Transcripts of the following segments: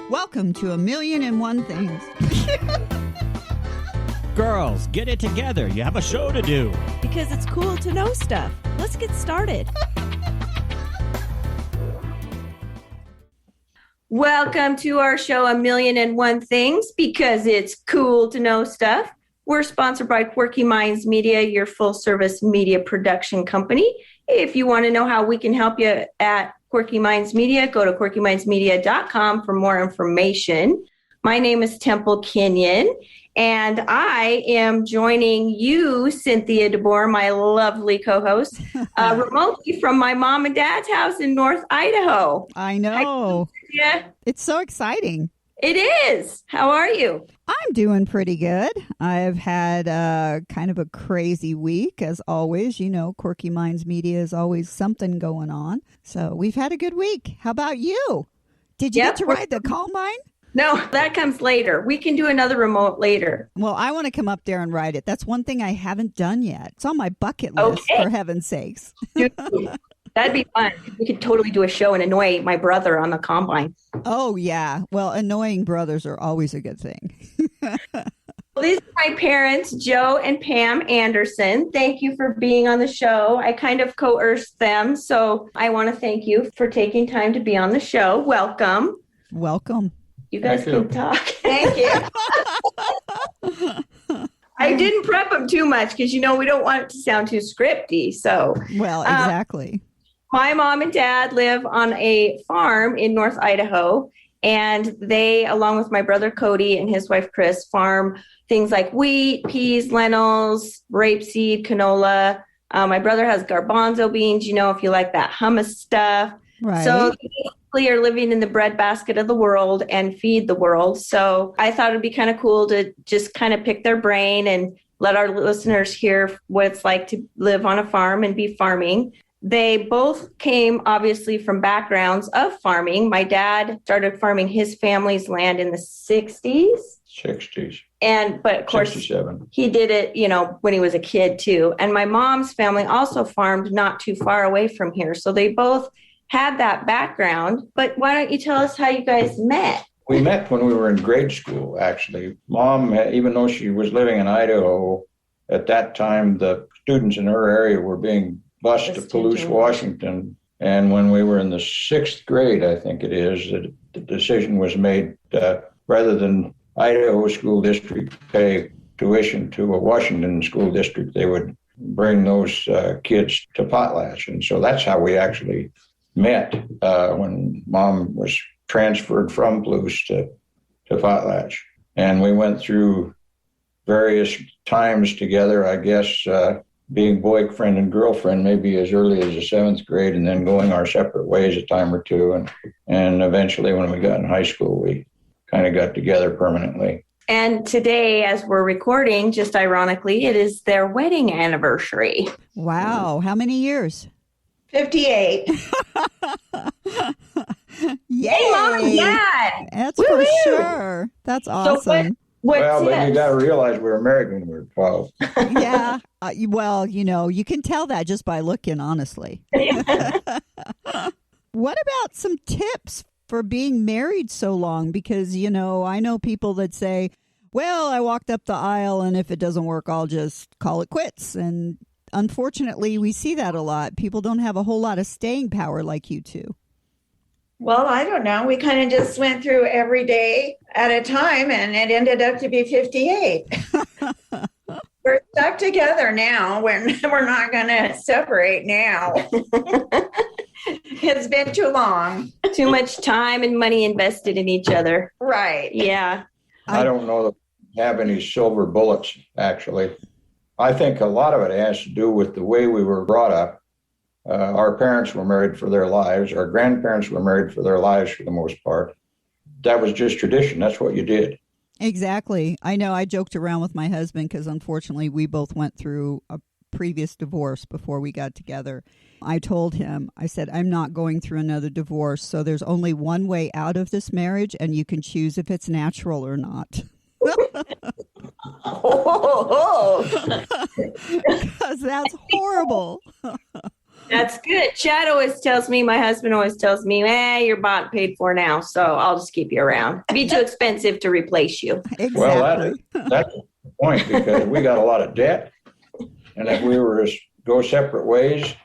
Welcome to A Million and One Things. Girls, get it together. You have a show to do. Because it's cool to know stuff. Let's get started. Welcome to our show, A Million and One Things, because it's cool to know stuff. We're sponsored by Quirky Minds Media, your full-service media production company. If you want to know how we can help you at Quirky Minds Media, go to quirkymindsmedia.com for more information. My name is Temple Kenyon, and I am joining you, Cynthia DeBoer, my lovely co-host, remotely from my mom and dad's house in North Idaho. I know. Yeah, It's so exciting. it is. How are you? I'm doing pretty good. I've had kind of a crazy week, as always. You know, Quirky Minds Media is always something going on. So we've had a good week. How about you? Did you get to ride the combine? No, that comes later. We can do another remote later. Well, I want to come up there and ride it. That's one thing I haven't done yet. It's on my bucket list, for heaven's sakes. That'd be fun. We could totally do a show and annoy my brother on the combine. Oh, yeah. Well, annoying brothers are always a good thing. These are my parents, Joe and Pam Anderson. Thank you for being on the show. I kind of coerced them, so I want to thank you for taking time to be on the show. Welcome. Welcome. You guys can talk. Thank you. I didn't prep them too much because, you know, we don't want it to sound too scripty. So, well, exactly. My mom and dad live on a farm in North Idaho, and they, along with my brother Cody and his wife Chris, farm things like wheat, peas, lentils, rapeseed, canola. My brother has garbanzo beans, you know, if you like that hummus stuff. Right. So they basically are living in the breadbasket of the world and feed the world. So I thought it'd be kind of cool to just kind of pick their brain and let our listeners hear what it's like to live on a farm and be farming. They both came obviously from backgrounds of farming. My dad started farming his family's land in the 60s. 60s. But of course, 67. He did it, you know, when he was a kid too. And my mom's family also farmed not too far away from here. So they both had that background. But why don't you tell us how you guys met? We met when we were in grade school, actually. Mom, even though she was living in Idaho, at that time, the students in her area were being bused to Palouse, Washington. And when we were in the 6th grade, I think it is, the decision was made, rather than Idaho school district pay tuition to a Washington school district, they would bring those kids to Potlatch. And so that's how we actually met when Mom was transferred from Palouse to Potlatch. And we went through various times together, I guess, being boyfriend and girlfriend maybe as early as the 7th grade, and then going our separate ways a time or two. And eventually when we got in high school, we kind of got together permanently. And today, as we're recording, just ironically, it is their wedding anniversary. Wow. How many years? 58. Yay! Hey, Mom and Dad! That's Woo-hoo! for sure. That's awesome. What's But you got to realize we were married when we were 12. Yeah. Well, you know, you can tell that just by looking, honestly. What about some tips for being married so long? Because, you know, I know people that say, well, I walked up the aisle and if it doesn't work, I'll just call it quits. And unfortunately, we see that a lot. People don't have a whole lot of staying power like you two. Well, I don't know. We kind of just went through every day at a time, and it ended up to be 58. We're stuck together now. We're not going to separate now. It's been too long. Too much time and money invested in each other. Right. Yeah. I don't know that we have any silver bullets, actually. I think a lot of it has to do with the way we were brought up. Our parents were married for their lives. Our grandparents were married for their lives for the most part. That was just tradition. That's what you did. Exactly. I know I joked around with my husband because unfortunately we both went through a previous divorce before we got together. I told him, I said, I'm not going through another divorce. So there's only one way out of this marriage and you can choose if it's natural or not. Because that's horrible. That's good. Chad always tells me, my husband always tells me, you're bought and paid for now, so I'll just keep you around. It'd be too expensive to replace you. Exactly. Well, that's the point, because we got a lot of debt. And if we were to go separate ways,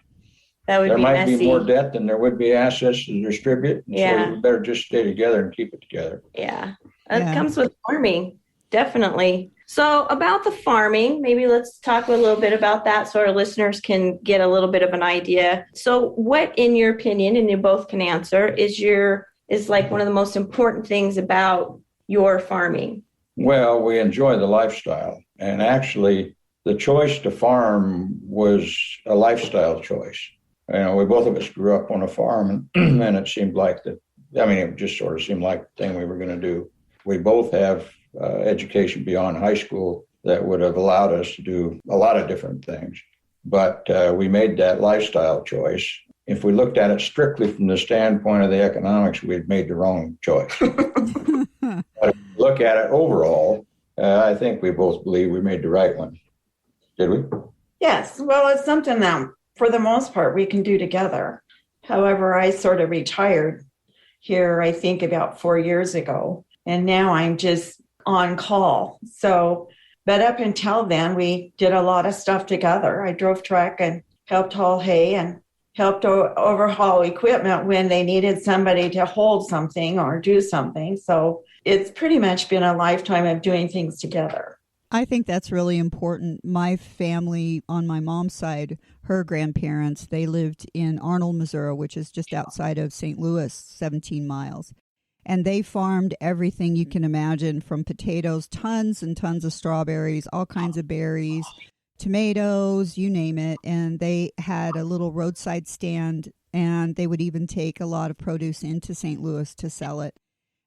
That would there be might messy. be more debt than there would be assets to distribute. And Yeah. so we better just stay together and keep it together. Yeah. That Yeah. comes with farming. Definitely. So about the farming, maybe let's talk a little bit about that so our listeners can get a little bit of an idea. So what, in your opinion, and you both can answer, is like one of the most important things about your farming? Well, we enjoy the lifestyle. And actually, the choice to farm was a lifestyle choice. You know, we both of us grew up on a farm, and it seemed like it just sort of seemed like the thing we were going to do. We both have education beyond high school that would have allowed us to do a lot of different things. But we made that lifestyle choice. If we looked at it strictly from the standpoint of the economics, we'd made the wrong choice. But if we look at it overall, I think we both believe we made the right one. Did we? Yes. Well, it's something that, for the most part, we can do together. However, I sort of retired here, I think, about 4 years ago. And now I'm just on call. So, but up until then, we did a lot of stuff together. I drove truck and helped haul hay and helped overhaul equipment when they needed somebody to hold something or do something. So it's pretty much been a lifetime of doing things together. I think that's really important. My family on my mom's side, her grandparents, they lived in Arnold, Missouri, which is just outside of St. Louis, 17 miles. And they farmed everything you can imagine, from potatoes, tons and tons of strawberries, all kinds of berries, tomatoes, you name it. And they had a little roadside stand, and they would even take a lot of produce into St. Louis to sell it.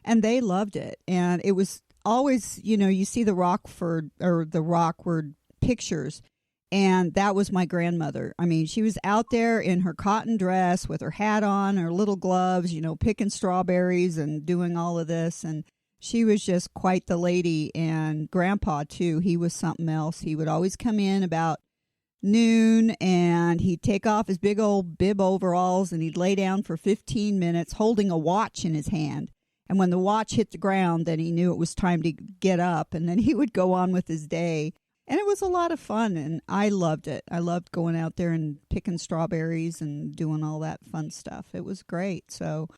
And they loved it. And it was always, you see the Rockford or the Rockford pictures, and that was my grandmother. I mean, she was out there in her cotton dress with her hat on, her little gloves, picking strawberries and doing all of this. And she was just quite the lady. And Grandpa, too, he was something else. He would always come in about noon, and he'd take off his big old bib overalls, and he'd lay down for 15 minutes holding a watch in his hand. And when the watch hit the ground, then he knew it was time to get up, and then he would go on with his day. And it was a lot of fun, and I loved it. I loved going out there and picking strawberries and doing all that fun stuff. It was great. So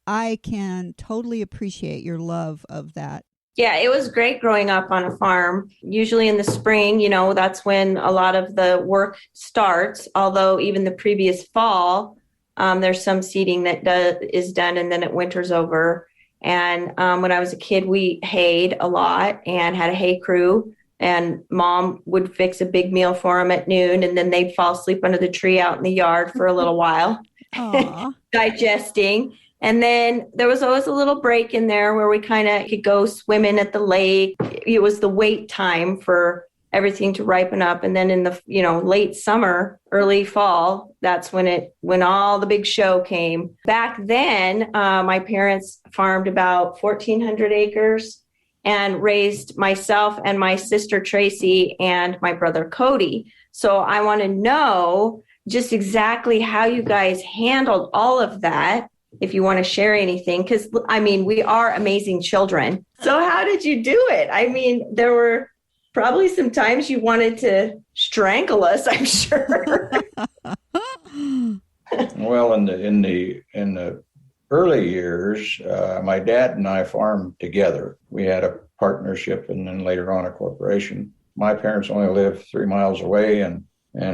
I can totally appreciate your love of that. Yeah, it was great growing up on a farm. Usually in the spring, that's when a lot of the work starts, although even the previous fall, there's some seeding that is done, and then it winters over. And when I was a kid, we hayed a lot and had a hay crew, and Mom would fix a big meal for them at noon, and then they'd fall asleep under the tree out in the yard for a little while, digesting. And then there was always a little break in there where we kind of could go swimming at the lake. It was the wait time for everything to ripen up. And then in the, late summer, early fall, that's when all the big show came. Back then, my parents farmed about 1,400 acres and raised myself and my sister Tracy and my brother Cody. So I want to know just exactly how you guys handled all of that, if you want to share anything, because we are amazing children. So how did you do it? There were probably some times you wanted to strangle us, I'm sure. Well, in the early years, my dad and I farmed together. We had a partnership, and then later on a corporation. My parents only lived 3 miles away, and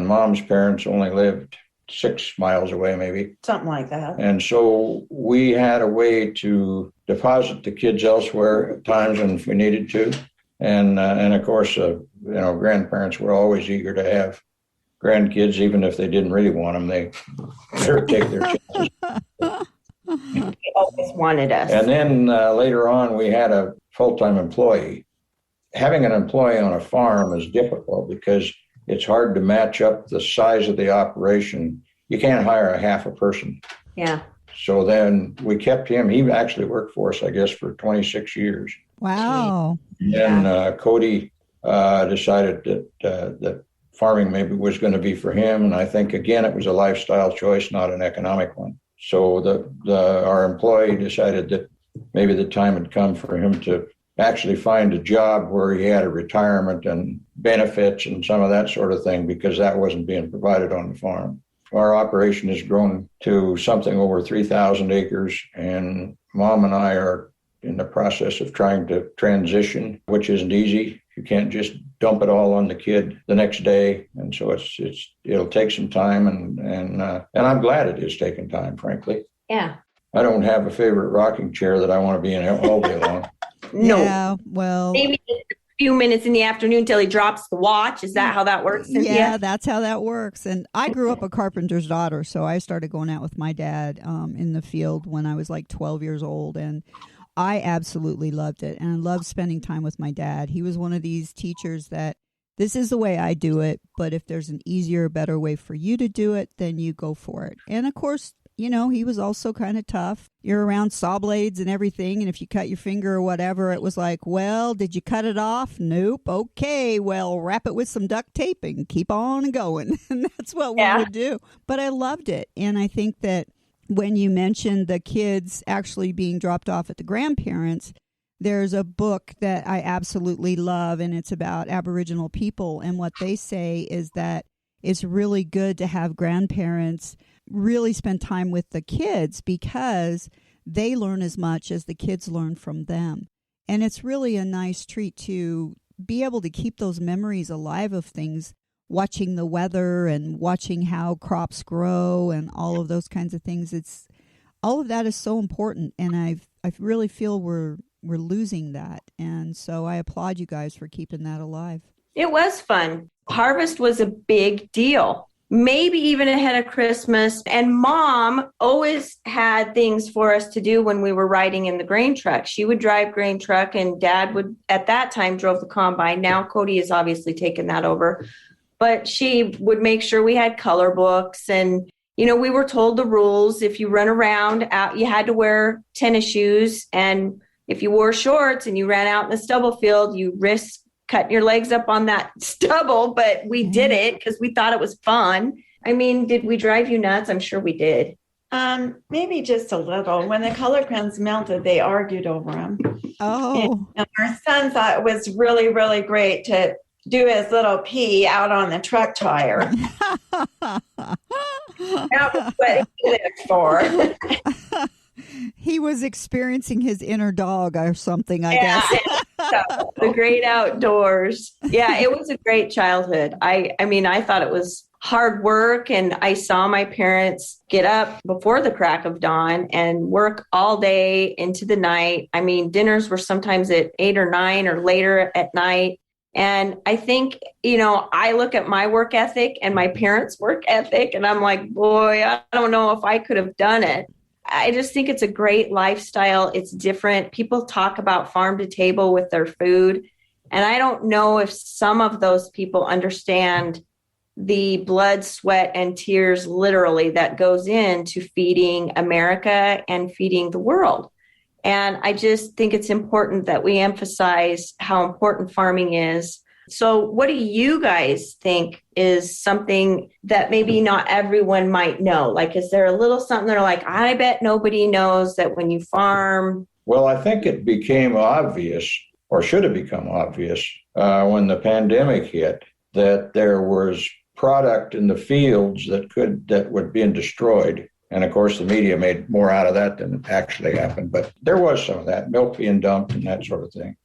Mom's parents only lived 6 miles away, maybe. Something like that. And so we had a way to deposit the kids elsewhere at times if we needed to. And of course, grandparents were always eager to have grandkids, even if they didn't really want them. They would take their chances. They always wanted us. And then later on, we had a full-time employee. Having an employee on a farm is difficult because it's hard to match up the size of the operation. You can't hire a half a person. Yeah. So then we kept him. He actually worked for us, I guess, for 26 years. Wow. And Cody decided that farming maybe was going to be for him. And I think, again, it was a lifestyle choice, not an economic one. So our employee decided that maybe the time had come for him to actually find a job where he had a retirement and benefits and some of that sort of thing, because that wasn't being provided on the farm. Our operation has grown to something over 3,000 acres, and Mom and I are in the process of trying to transition, which isn't easy. You can't just dump it all on the kid the next day, and so it'll take some time, and I'm glad it is taking time, frankly. Yeah. I don't have a favorite rocking chair that I want to be in all day long. No. Yeah, well, Maybe a few minutes in the afternoon until he drops the watch. Is that how that works, Cynthia? yeah, that's how that works. And I grew up a carpenter's daughter, so I started going out with my dad in the field when I was like 12 years old, and I absolutely loved it. And I loved spending time with my dad. He was one of these teachers that this is the way I do it, but if there's an easier, better way for you to do it, then you go for it. And of course, you know, he was also kind of tough. You're around saw blades and everything, and if you cut your finger or whatever, it was like, well, did you cut it off? Nope. Okay, well, wrap it with some duct tape and keep on going. And that's what we would do. But I loved it. And I think that when you mentioned the kids actually being dropped off at the grandparents', there's a book that I absolutely love, and it's about Aboriginal people. And what they say is that it's really good to have grandparents really spend time with the kids, because they learn as much as the kids learn from them. And it's really a nice treat to be able to keep those memories alive of things, watching the weather and watching how crops grow and all of those kinds of things. All of that is so important, and I really feel we're losing that. And so I applaud you guys for keeping that alive. It was fun. Harvest was a big deal, maybe even ahead of Christmas. And Mom always had things for us to do when we were riding in the grain truck. She would drive grain truck, and Dad would, at that time, drove the combine. Now Cody has obviously taken that over. But she would make sure we had color books, and, you know, we were told the rules. If you run around out, you had to wear tennis shoes. And if you wore shorts and you ran out in the stubble field, you risked cutting your legs up on that stubble. But we did it because we thought it was fun. I mean, did we drive you nuts? I'm sure we did. Maybe just a little. When the color pens melted, they argued over them. Oh. And our son thought it was really, really great to do his little pee out on the truck tire. That was what he lived for. He was experiencing his inner dog or something, I guess. The great outdoors. Yeah, it was a great childhood. I mean, I thought it was hard work, and I saw my parents get up before the crack of dawn and work all day into the night. I mean, dinners were sometimes at 8 or 9 or later at night. And I think, you know, I look at my work ethic and my parents' work ethic, and I'm like, boy, I don't know if I could have done it. I just think it's a great lifestyle. It's different. People talk about farm to table with their food. And I don't know if some of those people understand the blood, sweat, and tears literally that goes into feeding America and feeding the world. And I just think it's important that we emphasize how important farming is. So what do you guys think is something that maybe not everyone might know? Like, is there a little something they're like, I bet nobody knows that when you farm? Well, I think it became obvious, or should have become obvious, when the pandemic hit, that there was product in the fields that were being destroyed. And of course, the media made more out of that than actually happened. But there was some of that, milk being dumped and that sort of thing,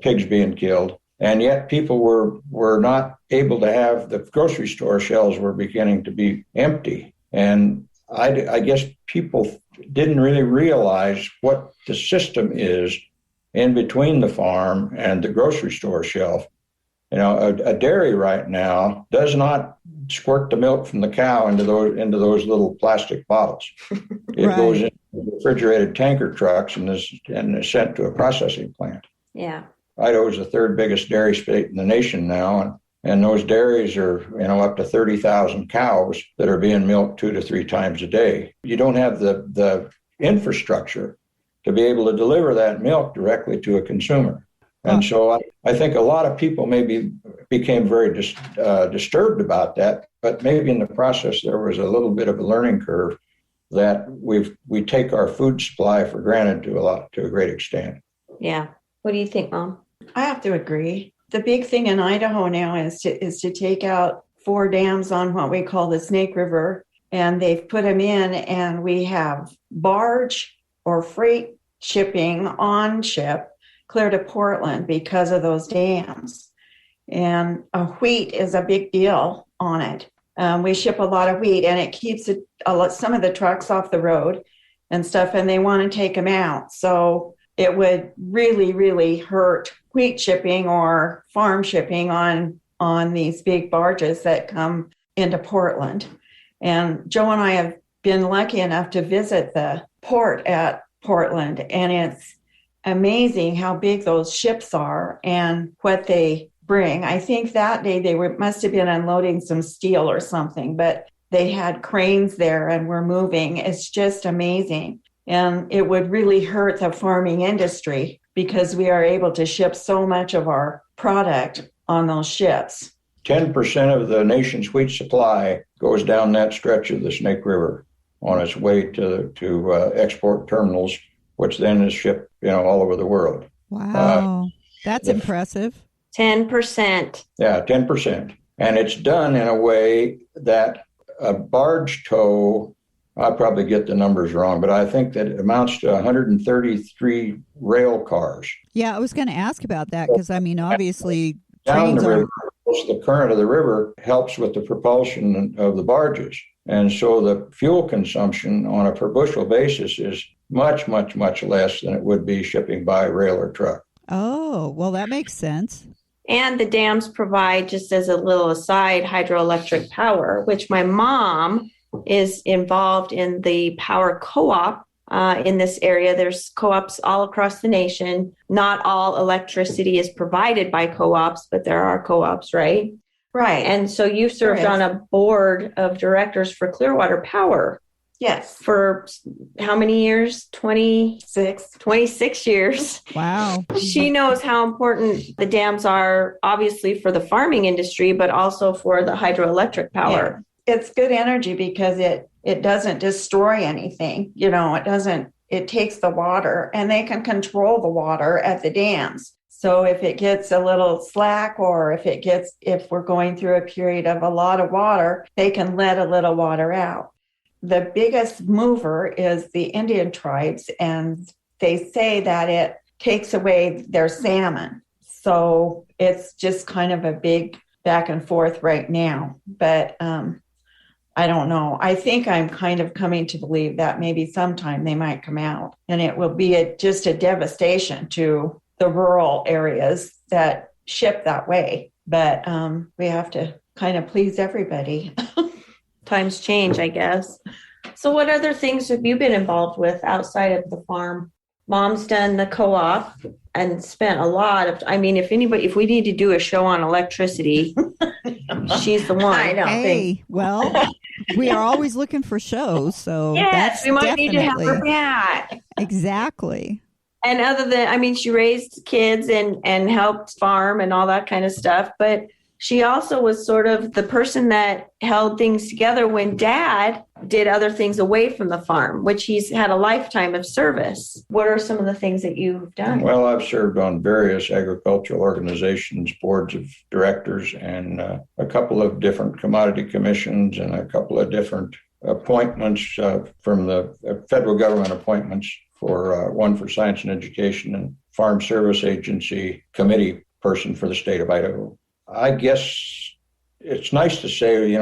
pigs being killed. And yet people were not able to have, the grocery store shelves were beginning to be empty. And I guess people didn't really realize what the system is in between the farm and the grocery store shelf. You know, a dairy right now does not squirt the milk from the cow into those little plastic bottles. It Right. goes into refrigerated tanker trucks and is sent to a processing plant. Yeah. Idaho is the third biggest dairy state in the nation now, and those dairies are, you know, up to 30,000 cows that are being milked 2 to 3 times a day. You don't have the infrastructure to be able to deliver that milk directly to a consumer. And so I think a lot of people maybe became very disturbed about that. But maybe in the process, there was a little bit of a learning curve that we take our food supply for granted to a great extent. Yeah. What do you think, Mom? I have to agree. The big thing in Idaho now is to take out 4 dams on what we call the Snake River, and they've put them in, and we have barge or freight shipping on ship clear to Portland because of those dams. And wheat is a big deal on it. We ship a lot of wheat, and it keeps some of the trucks off the road and stuff, and they want to take them out. So it would really, really hurt wheat shipping or farm shipping on these big barges that come into Portland. And Joe and I have been lucky enough to visit the port at Portland, and it's amazing how big those ships are and what they bring. I think that day must have been unloading some steel or something, but they had cranes there and were moving. It's just amazing. And it would really hurt the farming industry because we are able to ship so much of our product on those ships. 10% of the nation's wheat supply goes down that stretch of the Snake River on its way to export terminals, which then is shipped, all over the world. Wow, that's impressive. 10%. Yeah, 10%. And it's done in a way that a barge tow, I'll probably get the numbers wrong, but I think that it amounts to 133 rail cars. Yeah, I was going to ask about that because, obviously, down trains the river, are... the current of the river helps with the propulsion of the barges. And so the fuel consumption on a per bushel basis is much, much, much less than it would be shipping by rail or truck. Oh, well, that makes sense. And the dams provide, just as a little aside, hydroelectric power, which my mom is involved in the power co-op in this area. There's co-ops all across the nation. Not all electricity is provided by co-ops, but there are co-ops, right? Right. And so you served on a board of directors for Clearwater Power. Yes. For how many years? 26 years. Wow. She knows how important the dams are, obviously, for the farming industry, but also for the hydroelectric power. Yeah. It's good energy because it doesn't destroy anything. It takes the water, and they can control the water at the dams. So if it gets a little slack, or if we're going through a period of a lot of water, they can let a little water out. The biggest mover is the Indian tribes, and they say that it takes away their salmon. So it's just kind of a big back and forth right now. But I don't know. I think I'm kind of coming to believe that maybe sometime they might come out, and it will be just a devastation to the rural areas that ship that way. But we have to kind of please everybody. Times change, I guess. So what other things have you been involved with outside of the farm? Mom's done the co-op and spent a lot of, if we need to do a show on electricity, she's the one. I know. Hey, well, we are always looking for shows. So yes, we might need to have her definitely... back. Exactly. And other than, she raised kids and helped farm and all that kind of stuff. But she also was sort of the person that held things together when Dad did other things away from the farm, which he's had a lifetime of service. What are some of the things that you've done? Well, I've served on various agricultural organizations, boards of directors, and a couple of different commodity commissions, and a couple of different appointments from the federal government appointments for one for science and education and farm service agency committee person for the state of Idaho. I guess it's nice to say,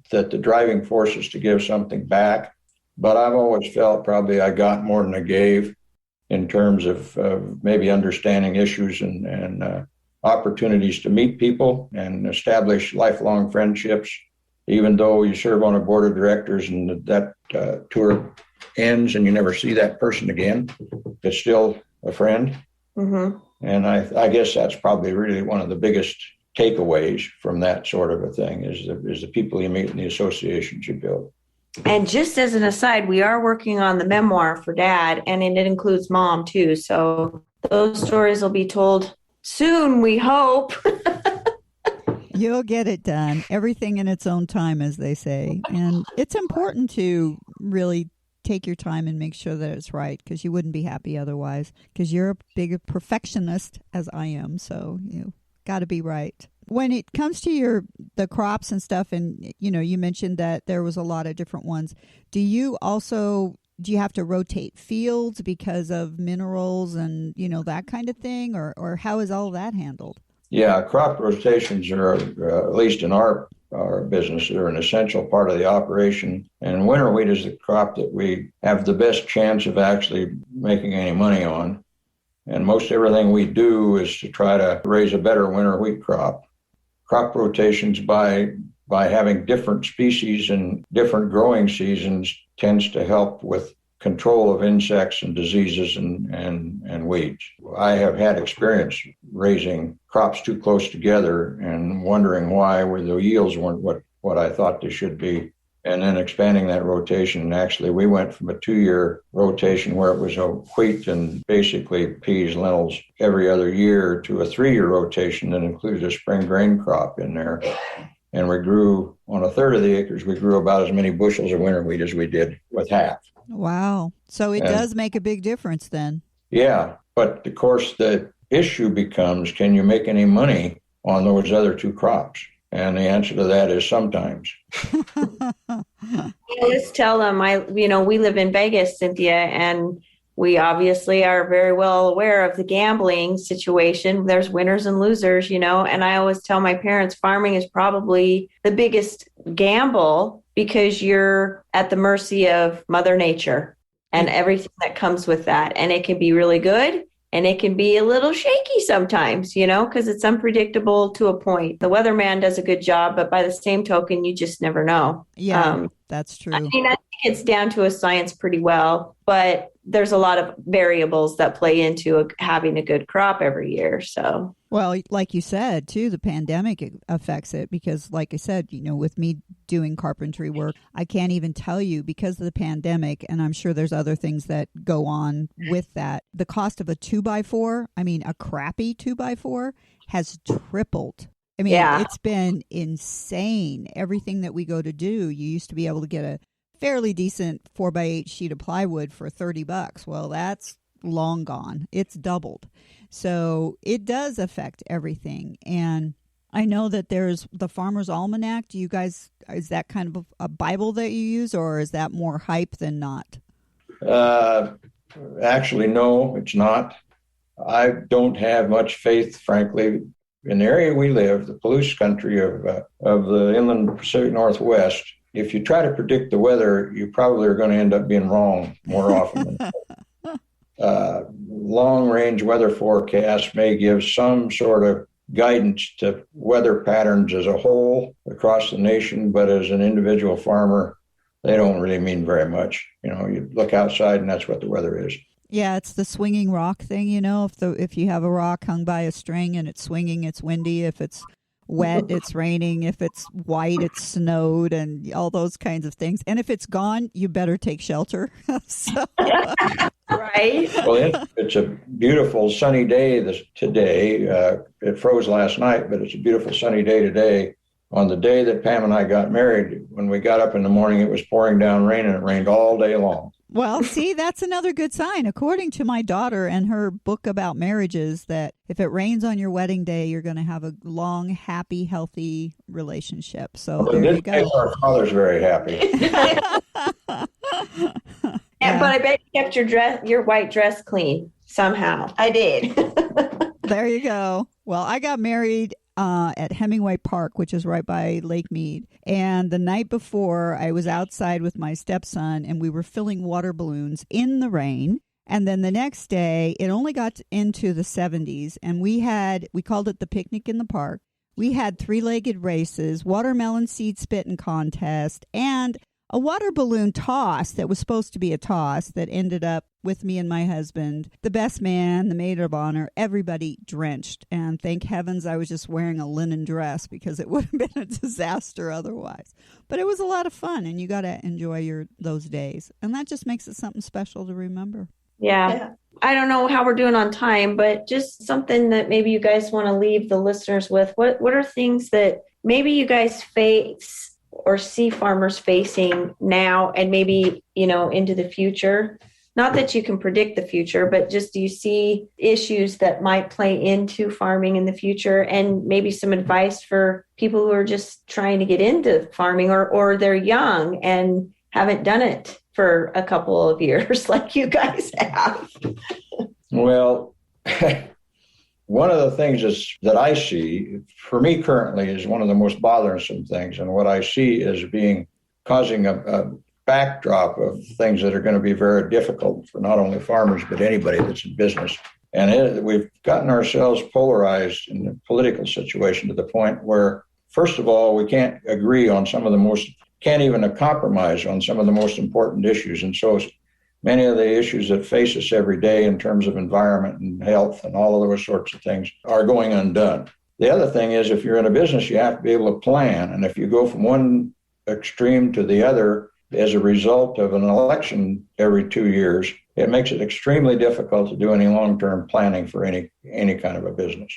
that the driving force is to give something back, but I've always felt probably I got more than I gave in terms of maybe understanding issues and opportunities to meet people and establish lifelong friendships, even though you serve on a board of directors and that tour ends and you never see that person again. It's still a friend. Mm-hmm. And I guess that's probably really one of the biggest takeaways from that sort of a thing is the people you meet and the associations you build. And just as an aside, we are working on the memoir for Dad, and it includes Mom too. So those stories will be told soon, we hope. You'll get it done. Everything in its own time, as they say. And it's important to really take your time and make sure that it's right, because you wouldn't be happy otherwise, because you're a big perfectionist, as I am. So you got to be right. When it comes to the crops and stuff, and you mentioned that there was a lot of different ones. Do you have to rotate fields because of minerals and that kind of thing, or how is all that handled? Yeah, crop rotations are, at least in our business, are an essential part of the operation. And winter wheat is the crop that we have the best chance of actually making any money on. And most everything we do is to try to raise a better winter wheat crop. Crop rotations by having different species and different growing seasons tends to help with control of insects and diseases and weeds. I have had experience raising crops too close together and wondering why the yields weren't what I thought they should be, and then expanding that rotation. And actually, we went from a 2-year rotation where it was a wheat and basically peas, lentils every other year to a 3-year rotation that included a spring grain crop in there. And we grew, on a third of the acres, we grew about as many bushels of winter wheat as we did with half. Wow. So it does make a big difference then. Yeah. But of course, the issue becomes, can you make any money on those other two crops? And the answer to that is sometimes. I always tell them, we live in Vegas, Cynthia, and we obviously are very well aware of the gambling situation. There's winners and losers, and I always tell my parents farming is probably the biggest gamble because you're at the mercy of Mother Nature and everything that comes with that. And it can be really good and it can be a little shaky sometimes, because it's unpredictable to a point. The weatherman does a good job, but by the same token, you just never know. Yeah, that's true. I think it's down to a science pretty well, but there's a lot of variables that play into having a good crop every year. So, well, like you said, too, the pandemic affects it because, like I said, with me doing carpentry work, I can't even tell you because of the pandemic, and I'm sure there's other things that go on with that. The cost of a 2x4, a crappy 2x4, has tripled. It's been insane. Everything that we go to do, you used to be able to get a fairly decent 4x8 sheet of plywood for $30. Well, that's long gone. It's doubled. So it does affect everything. And I know that there's the Farmer's Almanac. Do you guys, is that kind of a Bible that you use, or is that more hype than not? Actually, no, it's not. I don't have much faith, frankly. In the area we live, the Palouse country of the inland Pacific Northwest, if you try to predict the weather, you probably are going to end up being wrong more often than long-range weather forecasts may give some sort of guidance to weather patterns as a whole across the nation, but as an individual farmer, they don't really mean very much. You look outside and that's what the weather is. Yeah, it's the swinging rock thing, if you have a rock hung by a string and it's swinging, it's windy. If it's wet, it's raining. If it's white, it's snowed, and all those kinds of things. And if it's gone, you better take shelter. Right. Well, it's a beautiful sunny day today. It froze last night, but it's a beautiful sunny day today. On the day that Pam and I got married, when we got up in the morning, it was pouring down rain, and it rained all day long. Well, see, that's another good sign. According to my daughter and her book about marriages, that if it rains on your wedding day, you're going to have a long, happy, healthy relationship. So there you go. Our father's very happy. Yeah. But I bet you kept your white dress clean somehow. I did. There you go. Well, I got married at Hemingway Park, which is right by Lake Mead. And the night before, I was outside with my stepson, and we were filling water balloons in the rain. And then the next day, it only got into the 70s, and we called it the picnic in the park. We had 3-legged races, watermelon seed spitting contest, and a water balloon toss that was supposed to be a toss that ended up with me and my husband, the best man, the maid of honor, everybody drenched. And thank heavens I was just wearing a linen dress because it would have been a disaster otherwise. But it was a lot of fun, and you got to enjoy those days. And that just makes it something special to remember. Yeah. I don't know how we're doing on time, but just something that maybe you guys want to leave the listeners with. What are things that maybe you guys face or see farmers facing now and maybe, into the future? Not that you can predict the future, but just do you see issues that might play into farming in the future, and maybe some advice for people who are just trying to get into farming or they're young and haven't done it for a couple of years like you guys have? Well, one of the things that I see for me currently is one of the most bothersome things, and what I see is causing a backdrop of things that are going to be very difficult for not only farmers, but anybody that's in business. And we've gotten ourselves polarized in the political situation to the point where, first of all, we can't agree on can't even compromise on some of the most important issues. And so many of the issues that face us every day in terms of environment and health and all of those sorts of things are going undone. The other thing is, if you're in a business, you have to be able to plan. And if you go from one extreme to the other as a result of an election every 2 years, it makes it extremely difficult to do any long-term planning for any kind of a business.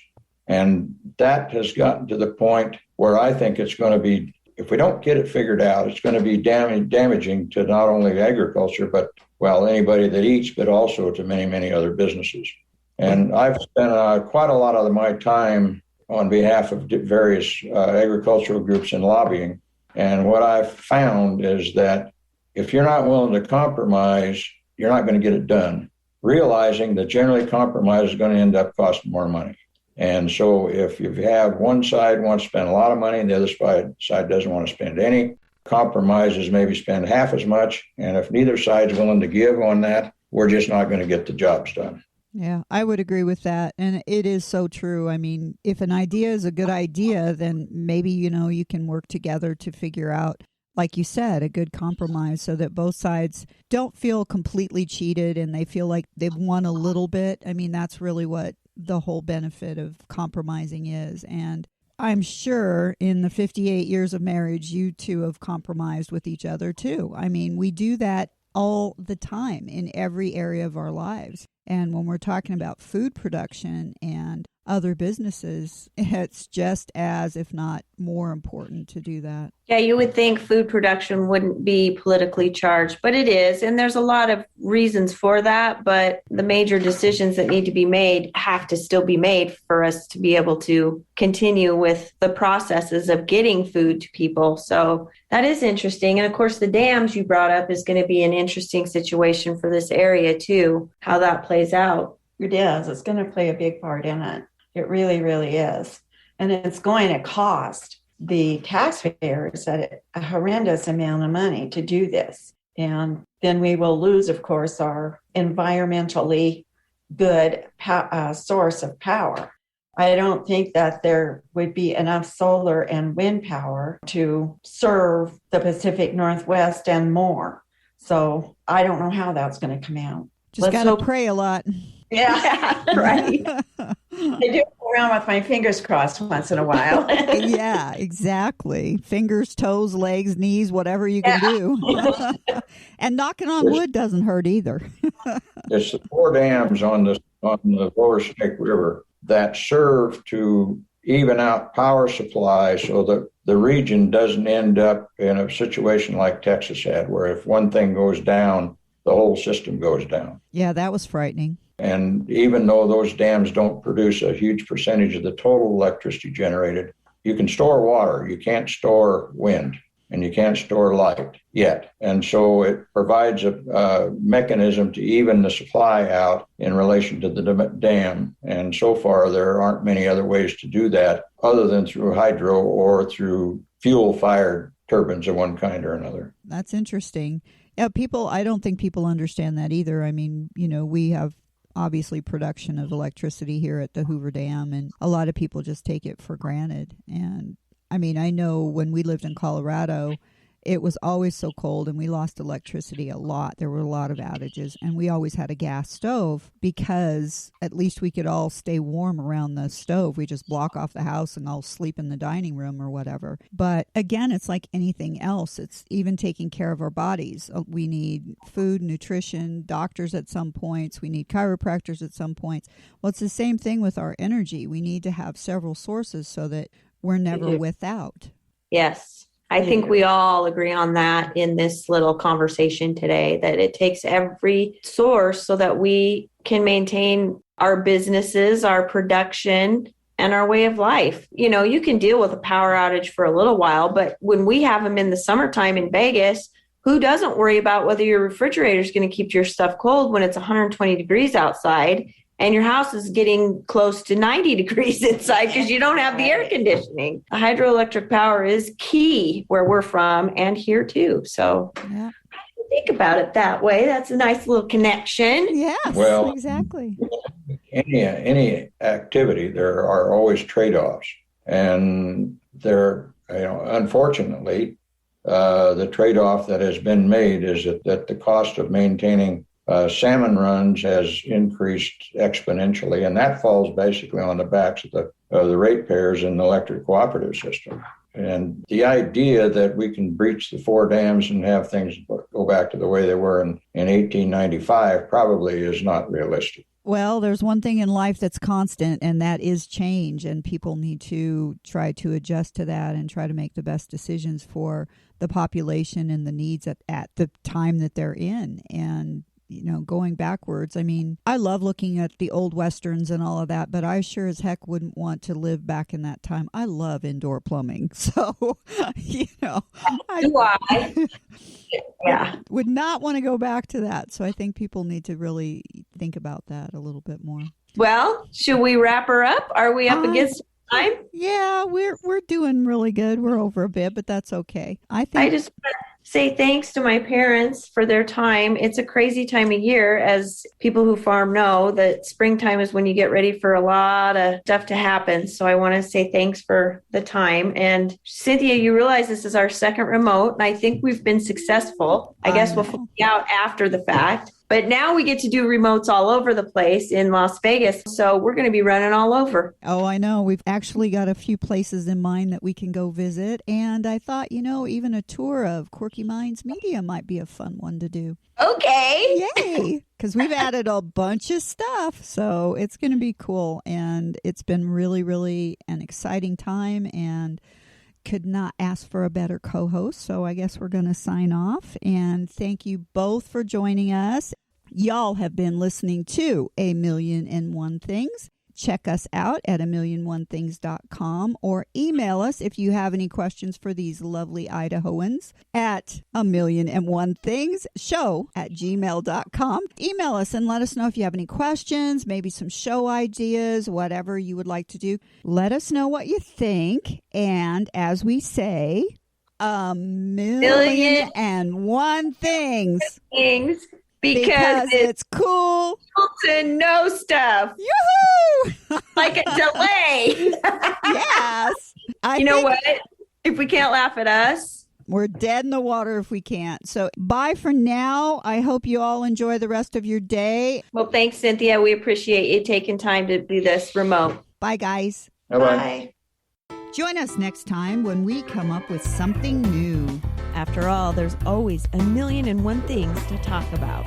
And that has gotten to the point where I think it's going to be, if we don't get it figured out, it's going to be damaging to not only agriculture, but, well, anybody that eats, but also to many, many other businesses. And I've spent quite a lot of my time on behalf of various agricultural groups in lobbying. And what I've found is that if you're not willing to compromise, you're not going to get it done, realizing that generally compromise is going to end up costing more money. And so if you have one side wants to spend a lot of money and the other side doesn't want to spend any, compromises maybe spend half as much. And if neither side's willing to give on that, we're just not going to get the jobs done. Yeah, I would agree with that. And it is so true. I mean, if an idea is a good idea, then maybe, you can work together to figure out, like you said, a good compromise so that both sides don't feel completely cheated and they feel like they've won a little bit. I mean, that's really what the whole benefit of compromising is. And I'm sure in the 58 years of marriage, you two have compromised with each other too. I mean, we do that all the time in every area of our lives. And when we're talking about food production and other businesses, it's just as, if not more important to do that. Yeah, you would think food production wouldn't be politically charged, but it is. And there's a lot of reasons for that. But the major decisions that need to be made have to still be made for us to be able to continue with the processes of getting food to people. So that is interesting. And of course, the dams you brought up is going to be an interesting situation for this area too, how that plays out. It is. It's going to play a big part in it. It really, really is. And it's going to cost the taxpayers a horrendous amount of money to do this. And then we will lose, of course, our environmentally good source of power. I don't think that there would be enough solar and wind power to serve the Pacific Northwest and more. So I don't know how that's going to come out. Just got to pray a lot. Yeah, right. I do go around with my fingers crossed once in a while. Yeah, exactly. Fingers, toes, legs, knees, whatever you can do. And knocking on wood doesn't hurt either. It's the 4 dams on the lower Snake River that serve to even out power supply so that the region doesn't end up in a situation like Texas had, where if one thing goes down, the whole system goes down. Yeah, that was frightening. And even though those dams don't produce a huge percentage of the total electricity generated, you can store water. You can't store wind, and you can't store light yet. And so it provides a mechanism to even the supply out in relation to the dam. And so far, there aren't many other ways to do that other than through hydro or through fuel-fired turbines of one kind or another. That's interesting. Yeah, I don't think people understand that either. I mean, we have obviously production of electricity here at the Hoover Dam, and a lot of people just take it for granted. And I mean, I know when we lived in Colorado, it was always so cold, and we lost electricity a lot. There were a lot of outages, and we always had a gas stove because at least we could all stay warm around the stove. We just block off the house and all sleep in the dining room or whatever. But again, it's like anything else. It's even taking care of our bodies. We need food, nutrition, doctors at some points. We need chiropractors at some points. Well, it's the same thing with our energy. We need to have several sources so that we're never without. Yes. I think we all agree on that in this little conversation today, that it takes every source so that we can maintain our businesses, our production, and our way of life. You know, you can deal with a power outage for a little while, but when we have them in the summertime in Vegas, who doesn't worry about whether your refrigerator is going to keep your stuff cold when it's 120 degrees outside and your house is getting close to 90 degrees inside because you don't have the air conditioning? Hydroelectric power is key where we're from and here too. So think about it that way. That's a nice little connection. Yes, well, exactly. Any activity, there are always trade-offs. And there, unfortunately, the trade-off that has been made is that the cost of maintaining salmon runs has increased exponentially, and that falls basically on the backs of the ratepayers in the electric cooperative system. And the idea that we can breach the 4 dams and have things go back to the way they were in 1895 probably is not realistic. Well, there's one thing in life that's constant, and that is change, and people need to try to adjust to that and try to make the best decisions for the population and the needs at the time that they're in. And going backwards. I mean, I love looking at the old Westerns and all of that, but I sure as heck wouldn't want to live back in that time. I love indoor plumbing. So, would not want to go back to that. So I think people need to really think about that a little bit more. Well, should we wrap her up? Are we up against time? Yeah, we're doing really good. We're over a bit, but that's okay. I just want to say thanks to my parents for their time. It's a crazy time of year. As people who farm know, that springtime is when you get ready for a lot of stuff to happen. So I want to say thanks for the time. And Cynthia, you realize this is our second remote, and I think we've been successful. I guess we'll find out after the fact. But now we get to do remotes all over the place in Las Vegas. So we're going to be running all over. Oh, I know. We've actually got a few places in mind that we can go visit. And I thought, even a tour of Quirky Minds Media might be a fun one to do. Okay. Yay. Because we've added a bunch of stuff. So it's going to be cool. And it's been really, really an exciting time. And could not ask for a better co-host. So I guess we're going to sign off. And thank you both for joining us. Y'all have been listening to A Million and One Things. Check us out at amilliononeThings.com or email us if you have any questions for these lovely Idahoans at amilliononeOneThingsShow@gmail.com. Email us and let us know if you have any questions, maybe some show ideas, whatever you would like to do. Let us know what you think. And as we say, a million and one things. Because it's cool to know stuff. Yoo-hoo! Like a delay. Yes. You know what? If we can't laugh at us, we're dead in the water if we can't. So bye for now. I hope you all enjoy the rest of your day. Well, thanks, Cynthia. We appreciate you taking time to do this remote. Bye, guys. Bye-bye. Join us next time when we come up with something new. After all, there's always a million and one things to talk about.